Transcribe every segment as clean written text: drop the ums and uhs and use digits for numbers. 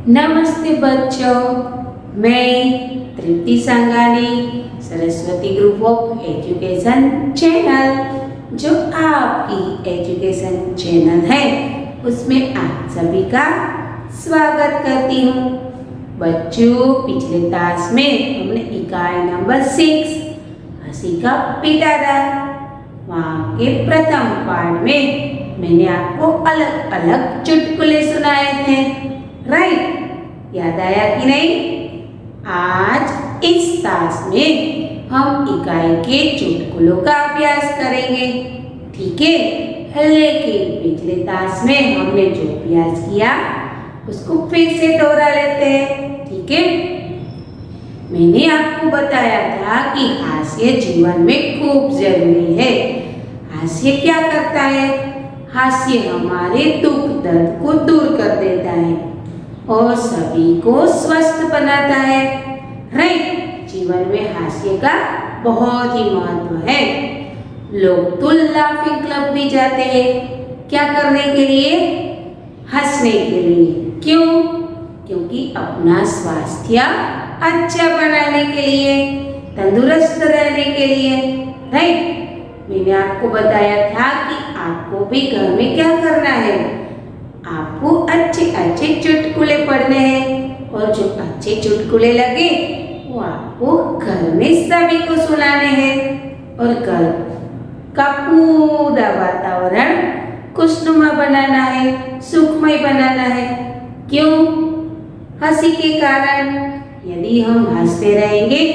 नमस्ते बच्चों, मैं Tripti Sangani Saraswati group of education channel जो आपकी एजुकेशन चैनल है उसमें आप सभी का स्वागत करती हूँ। बच्चों, पिछले क्लास में हमने इकाई नंबर 6 हंसी का पिटारा वहाँ के प्रथम पाठ में मैंने आपको अलग अलग चुटकुले सुनाए थे, राइट? याद आया कि नहीं? आज इस क्लास में हम इकाई के चुटकुलों का अभ्यास करेंगे, ठीक है? लेकिन पिछले क्लास में हमने जो अभ्यास किया उसको फिर से दोहरा लेते हैं, ठीक है? मैंने आपको बताया था कि हास्य जीवन में खूब जरूरी है। हास्य क्या करता है? हास्य हमारे दुख दर्द को दूर कर देता है और सभी को स्वस्थ बनाता है, राइट? जीवन में हास्य का बहुत ही महत्व है। लोग तो लाफिंग क्लब भी जाते हैं, क्या करने के लिए? हंसने के लिए। क्यों? क्योंकि अपना स्वास्थ्य अच्छा बनाने के लिए, तंदुरुस्त रहने के लिए, राइट? मैंने आपको बताया था कि आपको भी घर में क्या करना है, आपको अच्छे अच्छे चुटकुले पढ़ने हैं और जो अच्छे चुटकुले लगे वो आपको घर में सभी को सुनाने हैं और घर का पूरा वातावरण खुशनुमा बनाना है, सुखमय बनाना है। क्यों? हंसी के कारण। यदि हम हंसते रहेंगे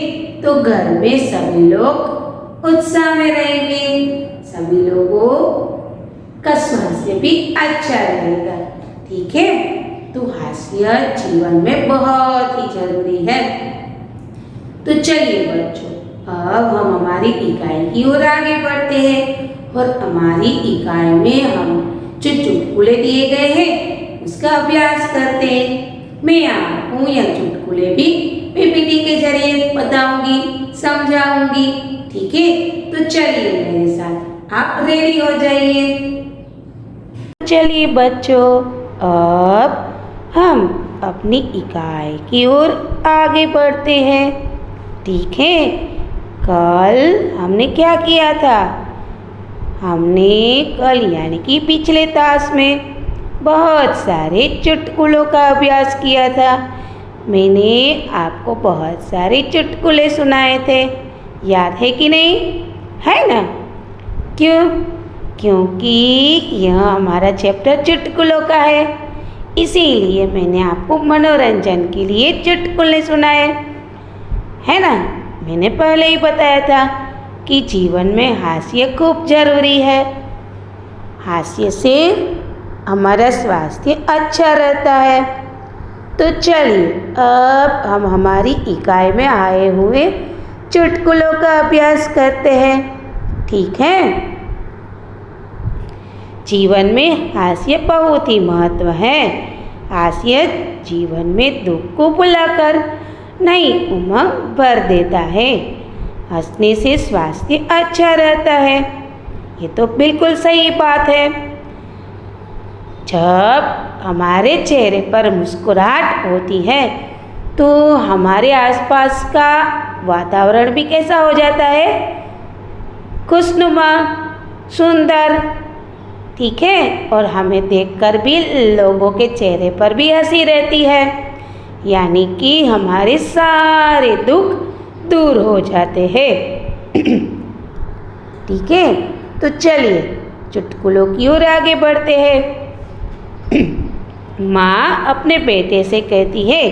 तो घर में सभी लोग उत्साह में रहेंगे, सभी लोगों का स्वास्थ्य भी अच्छा रहेगा, ठीक है? तो हास्य जीवन में बहुत ही जरूरी है। तो चलिए बच्चों, अब हम हमारी इकाई की ओर आगे बढ़ते हैं और हमारी इकाई में हम जो चुटकुले दिए गए हैं उसका अभ्यास करते हैं। मैं आपको यह चुटकुले भी पीपीटी के जरिए बताऊंगी, समझाऊंगी, ठीक है? तो चलिए मेरे साथ, आप रेडी हो जाइए। चलिए बच्चों, अब हम अपनी इकाई की ओर आगे बढ़ते हैं, ठीक है? कल हमने क्या किया था? हमने कल यानी कि पिछले क्लास में बहुत सारे चुटकुलों का अभ्यास किया था। मैंने आपको बहुत सारे चुटकुले सुनाए थे, याद है कि नहीं? है ना? क्यों? क्योंकि यह हमारा चैप्टर चुटकुलों का है, इसीलिए मैंने आपको मनोरंजन के लिए चुटकुले सुनाए, है ना? मैंने पहले ही बताया था कि जीवन में हास्य खूब जरूरी है। हास्य से हमारा स्वास्थ्य अच्छा रहता है। तो चलिए अब हम हमारी इकाई में आए हुए चुटकुलों का अभ्यास करते हैं, ठीक है? जीवन में हास्य बहुत ही महत्व है। हास्य जीवन में दुख को भुलाकर नई उमंग भर देता है। हंसने से स्वास्थ्य अच्छा रहता है, ये तो बिल्कुल सही बात है। जब हमारे चेहरे पर मुस्कुराहट होती है तो हमारे आसपास का वातावरण भी कैसा हो जाता है? खुशनुमा, सुंदर, ठीक है? और हमें देखकर भी लोगों के चेहरे पर भी हंसी रहती है, यानी कि हमारे सारे दुख दूर हो जाते हैं। ठीक है? तो चलिए चुटकुलों की ओर आगे बढ़ते हैं। माँ अपने बेटे से कहती है,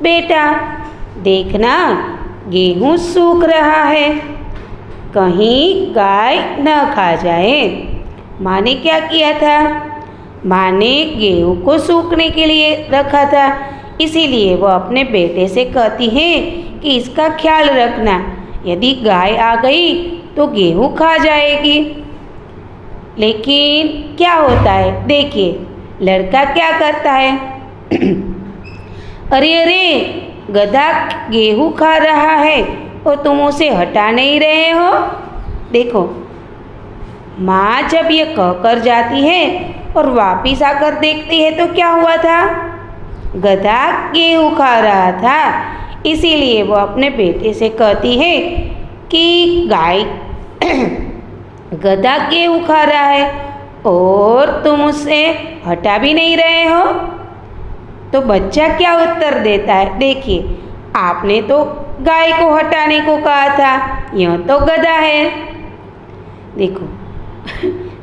बेटा देखना गेहूँ सूख रहा है, कहीं गाय न खा जाए। माँ ने क्या किया था? माँ ने गेहूँ को सूखने के लिए रखा था, इसीलिए वो अपने बेटे से कहती है कि इसका ख्याल रखना, यदि गाय आ गई तो गेहूँ खा जाएगी। लेकिन क्या होता है, देखिए लड़का क्या करता है? अरे अरे, गधा गेहूँ खा रहा है और तुम उसे हटा नहीं रहे हो। देखो, माँ जब ये कहकर जाती है और वापिस आकर देखती है तो क्या हुआ था? गधा गेहूँ खा रहा था, इसीलिए वो अपने बेटे से कहती है कि गाय गधा गेहूँ खा रहा है और तुम उसे हटा भी नहीं रहे हो। तो बच्चा क्या उत्तर देता है, देखिए, आपने तो गाय को हटाने को कहा था, यह तो गधा है। देखो,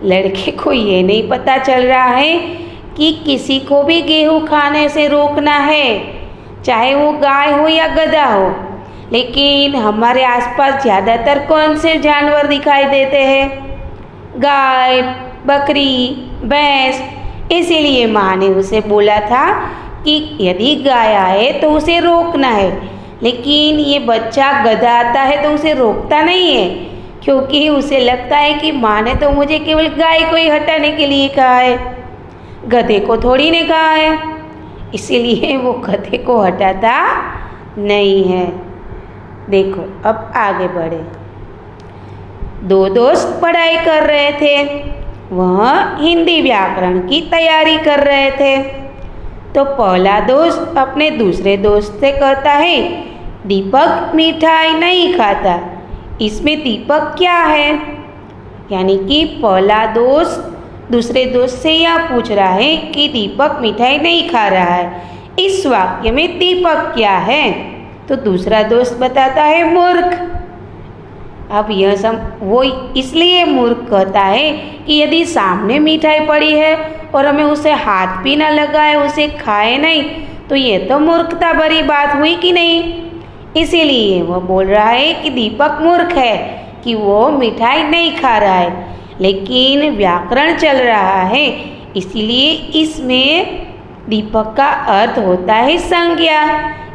लड़के को ये नहीं पता चल रहा है कि किसी को भी गेहूँ खाने से रोकना है, चाहे वो गाय हो या गधा हो। लेकिन हमारे आसपास ज़्यादातर कौन से जानवर दिखाई देते हैं? गाय, बकरी, भैंस। इसीलिए माँ ने उसे बोला था कि यदि गाय आए तो उसे रोकना है। लेकिन ये बच्चा गधा आता है तो उसे रोकता नहीं है, क्योंकि उसे लगता है कि माँ ने तो मुझे केवल गाय को ही हटाने के लिए कहा है, गधे को थोड़ी ने कहा है। इसीलिए वो गधे को हटाता नहीं है। देखो, अब आगे बढ़े। दो दोस्त पढ़ाई कर रहे थे, वह हिंदी व्याकरण की तैयारी कर रहे थे। तो पहला दोस्त अपने दूसरे दोस्त से कहता है, दीपक मिठाई नहीं खाता। इसमें दीपक क्या है? यानी कि पहला दोस्त दूसरे दोस्त से यह पूछ रहा है कि दीपक मिठाई नहीं खा रहा है, इस वाक्य में दीपक क्या है? तो दूसरा दोस्त बताता है मूर्ख। अब वो इसलिए मूर्ख कहता है कि यदि सामने मिठाई पड़ी है और हमें उसे हाथ भी ना लगाए, उसे खाए नहीं, तो ये तो मूर्खता भरी बात हुई कि नहीं। इसीलिए वह बोल रहा है कि दीपक मूर्ख है कि वो मिठाई नहीं खा रहा है। लेकिन व्याकरण चल रहा है, इसीलिए इसमें दीपक का अर्थ होता है संज्ञा।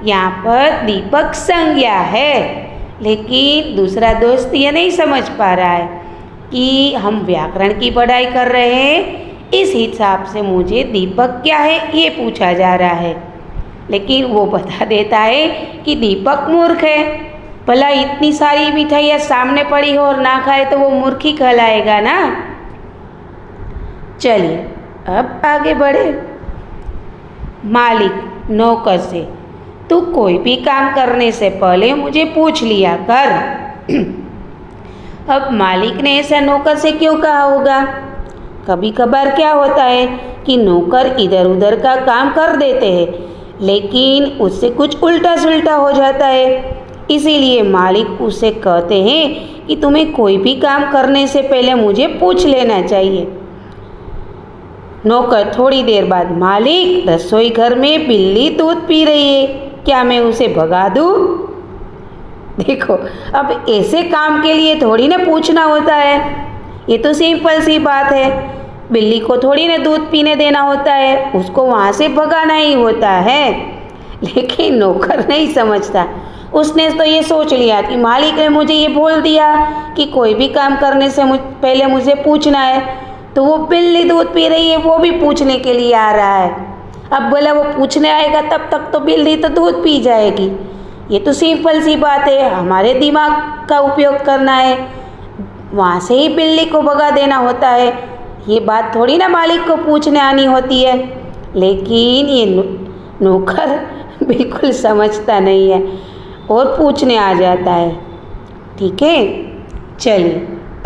यहाँ पर दीपक संज्ञा है। लेकिन दूसरा दोस्त ये नहीं समझ पा रहा है कि हम व्याकरण की पढ़ाई कर रहे हैं, इस हिसाब से मुझे दीपक क्या है ये पूछा जा रहा है। लेकिन वो बता देता है कि दीपक मूर्ख है। भला इतनी सारी मिठाइयाँ सामने पड़ी हो और ना खाए तो वो मूर्ख ही कहलाएगा ना। चलिए अब आगे बढ़े। मालिक नौकर से, तू कोई भी काम करने से पहले मुझे पूछ लिया कर। अब मालिक ने ऐसा नौकर से क्यों कहा होगा? कभी कभार क्या होता है कि नौकर इधर उधर का काम कर देते हैं, लेकिन उससे कुछ उल्टा सुल्टा हो जाता है। इसीलिए मालिक उसे कहते हैं कि तुम्हें कोई भी काम करने से पहले मुझे पूछ लेना चाहिए। नौकर थोड़ी देर बाद, मालिक रसोई घर में बिल्ली दूध पी रही है, क्या मैं उसे भगा दूँ? देखो, अब ऐसे काम के लिए थोड़ी ना पूछना होता है, ये तो सिंपल सी बात है। बिल्ली को थोड़ी ना दूध पीने देना होता है, उसको वहाँ से भगाना ही होता है। लेकिन नौकर नहीं समझता, उसने तो ये सोच लिया कि मालिक ने मुझे ये बोल दिया कि कोई भी काम करने से पहले मुझे पूछना है, तो वो बिल्ली दूध पी रही है वो भी पूछने के लिए आ रहा है। अब बोला वो पूछने आएगा तब तक तो बिल्ली तो दूध पी जाएगी। ये तो सिंपल सी बात है, हमारे दिमाग का उपयोग करना है, वहाँ से ही बिल्ली को भगा देना होता है। ये बात थोड़ी ना मालिक को पूछने आनी होती है। लेकिन ये नौकर बिल्कुल समझता नहीं है और पूछने आ जाता है। ठीक है, चलिए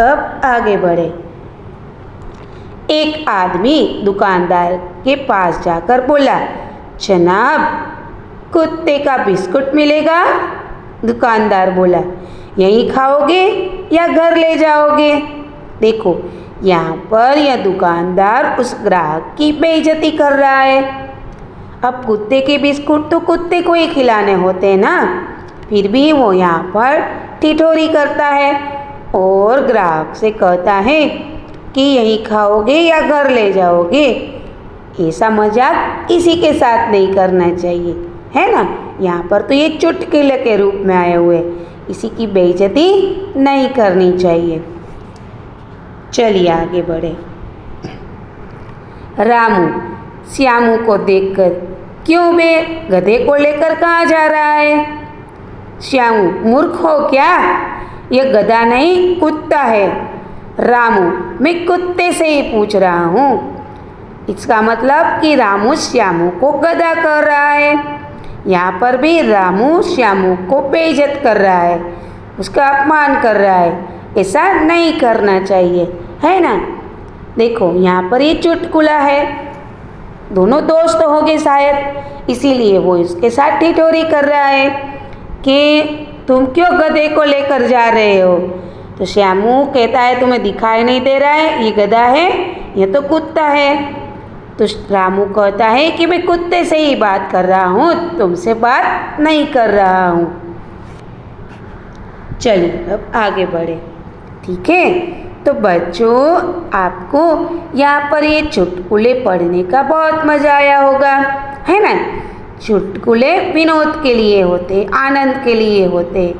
अब आगे बढ़े। एक आदमी दुकानदार के पास जाकर बोला, जनाब कुत्ते का बिस्कुट मिलेगा? दुकानदार बोला, यहीं खाओगे या घर ले जाओगे? देखो, यहाँ पर यह दुकानदार उस ग्राहक की बेइज्जती कर रहा है। अब कुत्ते के बिस्कुट तो कुत्ते को ही खिलाने होते हैं ना, फिर भी वो यहाँ पर ठिठोरी करता है और ग्राहक से कहता है कि यहीं खाओगे या घर ले जाओगे। ऐसा मजाक किसी के साथ नहीं करना चाहिए, है ना। यहाँ पर तो ये चुटकुले के रूप में आए हुए, किसी की बेइज्जती नहीं करनी चाहिए। चलिए आगे बढ़े। रामू श्यामू को देखकर, क्यों बे, गधे को लेकर कहाँ जा रहा है? श्यामू, मूर्ख हो क्या? यह गधा नहीं कुत्ता है। रामू, मैं कुत्ते से ही पूछ रहा हूँ। इसका मतलब कि रामू श्यामू को गधा कर रहा है। यहाँ पर भी रामू श्यामू को बेइज्जत कर रहा है, उसका अपमान कर रहा है। ऐसा नहीं करना चाहिए, है ना। देखो यहाँ पर ये चुटकुला है, दोनों दोस्त हो गए शायद, इसीलिए वो इसके साथ ठिठोरी कर रहा है कि तुम क्यों गधे को लेकर जा रहे हो। तो श्यामू कहता है तुम्हें दिखाई नहीं दे रहा है, ये गधा है, ये तो कुत्ता है। तो रामू कहता है कि मैं कुत्ते से ही बात कर रहा हूँ, तुमसे बात नहीं कर रहा हूँ। चलिए अब आगे बढ़े, ठीक है। तो बच्चों, आपको यहाँ पर ये चुटकुले पढ़ने का बहुत मज़ा आया होगा, है ना। चुटकुले विनोद के लिए होते, आनंद के लिए होते।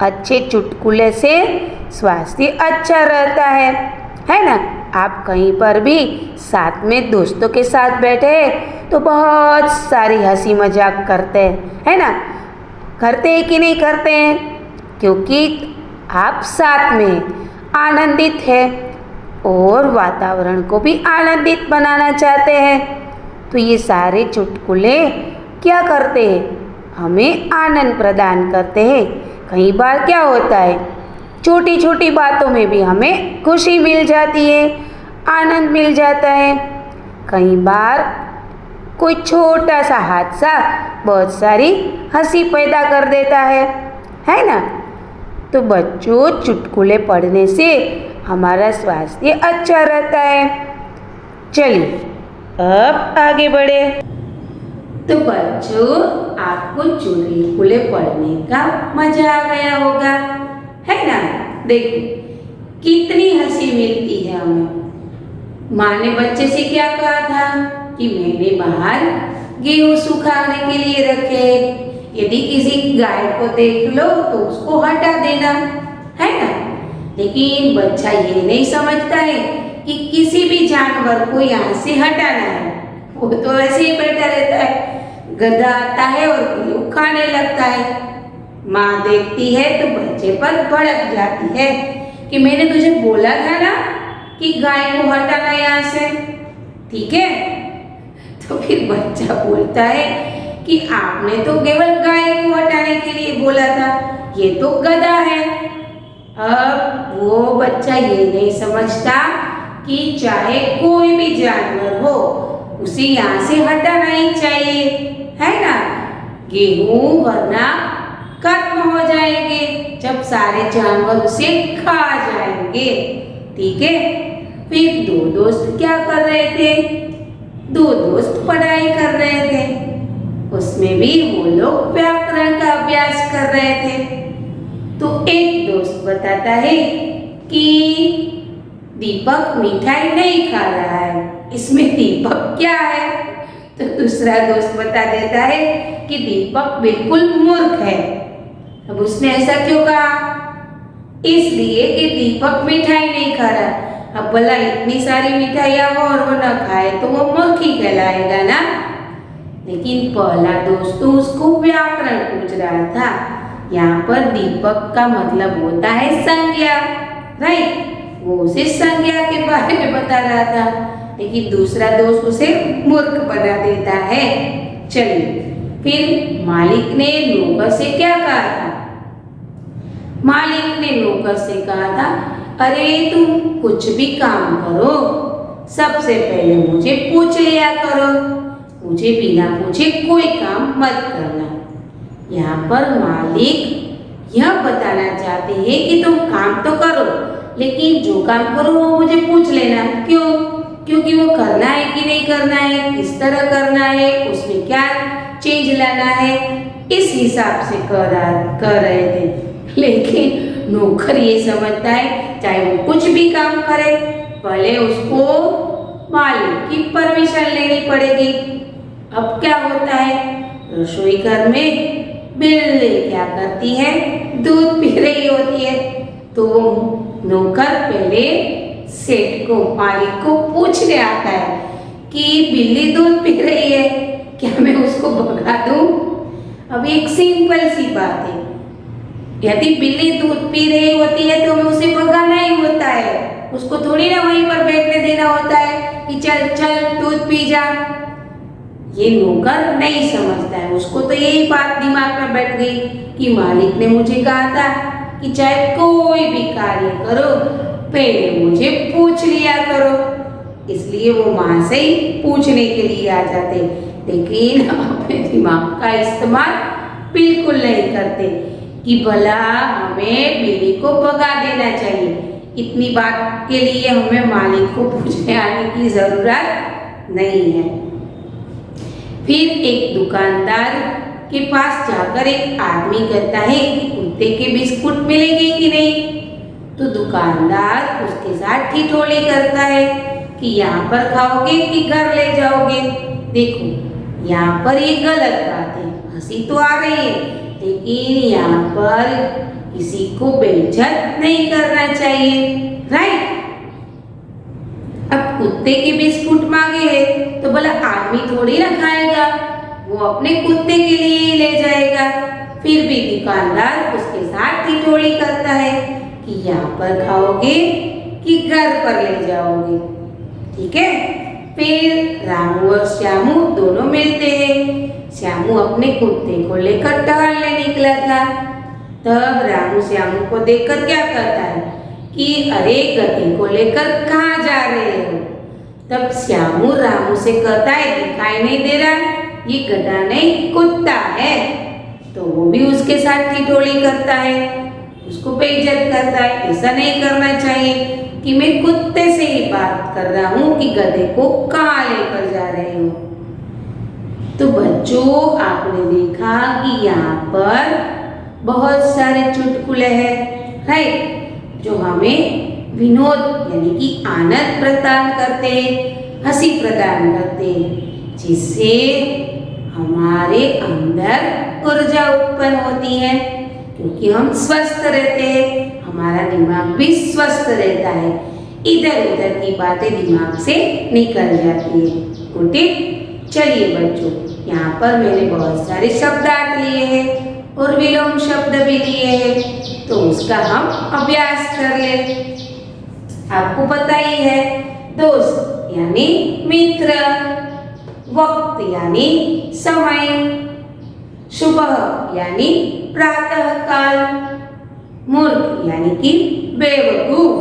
अच्छे चुटकुले से स्वास्थ्य अच्छा रहता है ना। आप कहीं पर भी साथ में दोस्तों के साथ बैठे तो बहुत सारी हंसी मजाक करते हैं, है ना। करते हैं कि नहीं करते हैं, क्योंकि आप साथ में आनंदित है और वातावरण को भी आनंदित बनाना चाहते हैं। तो ये सारे चुटकुले क्या करते हैं, हमें आनंद प्रदान करते हैं। कई बार क्या होता है, छोटी छोटी बातों में भी हमें खुशी मिल जाती है, आनंद मिल जाता है। कई बार कोई छोटा सा हादसा बहुत सारी हंसी पैदा कर देता है ना। तो बच्चों, चुटकुले पढ़ने से हमारा स्वास्थ्य अच्छा रहता है। चलिए अब आगे बढ़े। तो बच्चों, आपको चुटकुले पढ़ने का मजा आ गया होगा, है ना। देखो कितनी हंसी मिलती है हमें। माँ ने बच्चे से क्या कहा था कि मैंने बाहर गेहूं सुखाने के लिए रखे, यदि किसी गाय को देख लो तो उसको हटा देना, है ना। लेकिन बच्चा ये नहीं समझता है कि किसी भी जानवर को यहाँ से हटाना है, वो तो ऐसे ही बैठा रहता है। गधा आता है और गेहूं खाने लगता है। माँ देखती है तो बच्चे पर भड़क जाती है कि मैंने तुझे बोला था ना कि गाय को हटाना यहाँ से, ठीक है। तो फिर बच्चा बोलता है कि आपने तो केवल गाय को हटाने के लिए बोला था, ये तो गधा है। अब वो बच्चा ये नहीं समझता कि चाहे कोई भी जानवर हो, उसे यहाँ से हटाना ही चाहिए, है ना। गेहूं वरना खत्म हो जाएंगे जब सारे जानवर उसे खा जाएंगे, ठीक है। फिर दो दोस्त क्या कर रहे थे, दो दोस्त पढ़ाई कर रहे थे, उसमें भी वो लोग व्याकरण का अभ्यास कर रहे थे। तो एक दोस्त बताता है कि दीपक मिठाई नहीं खा रहा है, इसमें दीपक क्या है। तो दूसरा दोस्त बता देता है कि दीपक बिल्कुल मूर्ख है। अब उसने ऐसा क्यों कहा, इसलिए कि दीपक मिठाई नहीं खा रहा। अब भला इतनी सारी मिठाइयाँ हो और वो न खाए तो वो मूर्ख ही कहलाएगा ना। लेकिन पहला दोस्त तो उसको व्याकरण पूछ रहा था। यहाँ पर दीपक का मतलब होता है संज्ञा, राइट। वो उसे संज्ञा के बारे में बता रहा था, लेकिन दूसरा दोस्त उसे मूर्ख बना देता है। चलिए फिर मालिक ने नौकर से क्या कहा था, मालिक ने नौकर से कहा था, अरे तुम कुछ भी काम करो, सबसे पहले मुझे पूछ लिया करो, मुझे बिना पूछे कोई काम मत करना। यहाँ पर मालिक यह बताना चाहते हैं कि तुम काम तो करो, लेकिन जो काम करो वो मुझे पूछ लेना। क्यों? क्योंकि वो करना है कि नहीं करना है, किस तरह करना है, उसमें क्या चेंज लाना है, इस हिसाब से कर रहे थे। लेकिन नौकर ये समझता है चाहे वो कुछ भी काम करे, पहले उसको मालिक की परमिशन लेनी पड़ेगी। अब क्या होता है, रसोई घर में बिल्ली क्या करती है, दूध पी रही होती है। तो नौकर पहले सेठ को, मालिक को पूछने आता है कि बिल्ली दूध पी रही है, क्या मैं उसको भगा दूं। अब एक सिंपल सी बात है, यदि बिल्ली दूध पी रही होती है तो हमें उसे भगाना ही होता है, उसको थोड़ी ना वहीं पर बैठने देना होता है कि चल चल दूध पी जा। ये नौकर नहीं समझता है, उसको तो यही बात दिमाग में बैठ गई कि मालिक ने मुझे कहा था कि चाहे कोई भी कार्य करो पहले मुझे पूछ लिया करो, इसलिए वो माँ से ही पूछने के लिए आ जाते, लेकिन अपने दिमाग का इस्तेमाल बिल्कुल नहीं करते कि भला हमें बिल्ली को भगा देना चाहिए। इतनी बात के लिए हमें मालिक को पूछने आने की जरूरत नहीं है। फिर एक दुकानदार के पास जाकर एक आदमी कहता है कि कुत्ते के बिस्कुट मिलेंगे कि नहीं। तो दुकानदार उसके साथ ठिठोली करता है कि यहाँ पर खाओगे कि घर ले जाओगे। देखो यहाँ पर ये गलत बात है, हंसी तो आ रही है, लेकिन यहाँ पर किसी को बेइज्जत नहीं करना चाहिए, राइट। अब कुत्ते के बिस्कुट मांगे हैं तो भला आदमी थोड़ी ना खाएगा, वो अपने कुत्ते के लिए ही ले जाएगा। फिर भी दुकानदार उसके साथ ठिठोली करता है कि यहाँ पर खाओगे कि घर पर ले जाओगे, ठीक है। फिर रामू और श्यामू दोनों मिलते हैं। श्यामू अपने कुत्ते को लेकर टहलने निकला था। तब रामू श्यामू को देखकर क्या कहता है कि अरे गधे को लेकर कहाँ जा रहे हो। तब श्यामू रामू से कहता है दिखाई नहीं दे रहा, ये गधा नहीं कुत्ता है। तो वो भी उसके साथ ठिठोली करता है, उसको बेइज्जत करता है। ऐसा नहीं करना चाहिए कि मैं कुत्ते से ही बात कर रहा हूँ कि गधे को कहाँ लेकर जा रहे हो। तो बच्चों आपने देखा कि यहाँ पर बहुत सारे चुटकुले हैं, राइट, जो हमें विनोद यानी कि आनंद प्रदान करते हैं, हंसी प्रदान करते हैं, जिससे हमारे अंदर ऊर्जा उत्पन्न होती है, क्योंकि हम स्वस्थ रहते हैं, हमारा दिमाग भी स्वस्थ रहता है, इधर उधर की बातें दिमाग से निकल जाती है। Good it. चलिए बच्चों, यहाँ पर मैंने बहुत सारे शब्दार्थ लिए हैं और विलोम शब्द भी लिए हैं, तो उसका हम अभ्यास कर ले। आपको पता ही है, दोस्त यानी मित्र, वक्त यानी समय, सुबह यानी प्रातः काल, मूर्ख यानी कि बेवकूफ।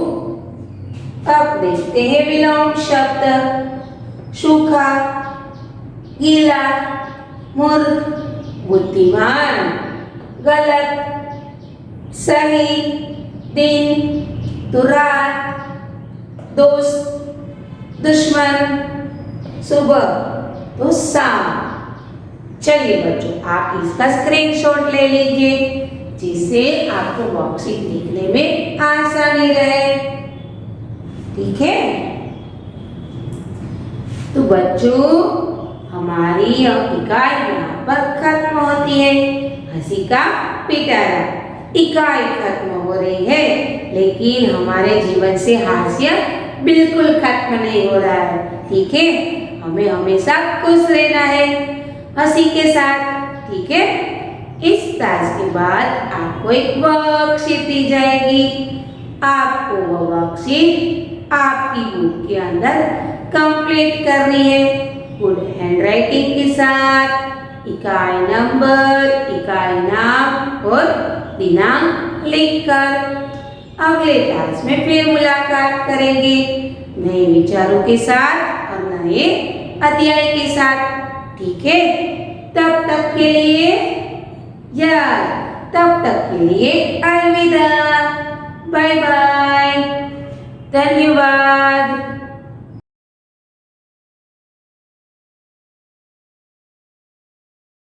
अब देखते हैं विलोम शब्द। सूखा, गीला, मूर्ख, बुद्धिमान, गलत, सही, दिन तो रात, दोस्त, दुश्मन, सुबह तो शाम। चलिए बच्चों, आप इसका स्क्रीनशॉट ले लीजिए, जिससे आपको वर्कशीट लिखने में आसानी रहे, ठीक है। तो बच्चों, हमारी इकाई यहाँ पर खत्म होती है। हंसी का पिटारा इकाई खत्म हो रही है, लेकिन हमारे जीवन से हास्य बिल्कुल खत्म नहीं हो रहा है, ठीक है। हमें हमेशा खुश रहना है हंसी के साथ, ठीक है। इस टास्क के बाद आपको एक वर्कशीट दी जाएगी। आपको वो वर्कशीट आपकी बुक के अंदर कंप्लीट करनी है, गुड हैंडराइटिंग के साथ, इकाई नंबर, इकाई नाम और दिनांक लिखकर। अगले क्लास में फिर मुलाकात करेंगे नए विचारों के साथ और नए अध्याय के साथ, ठीक है। तब तक के लिए अलविदा, बाय बाय, धन्यवाद।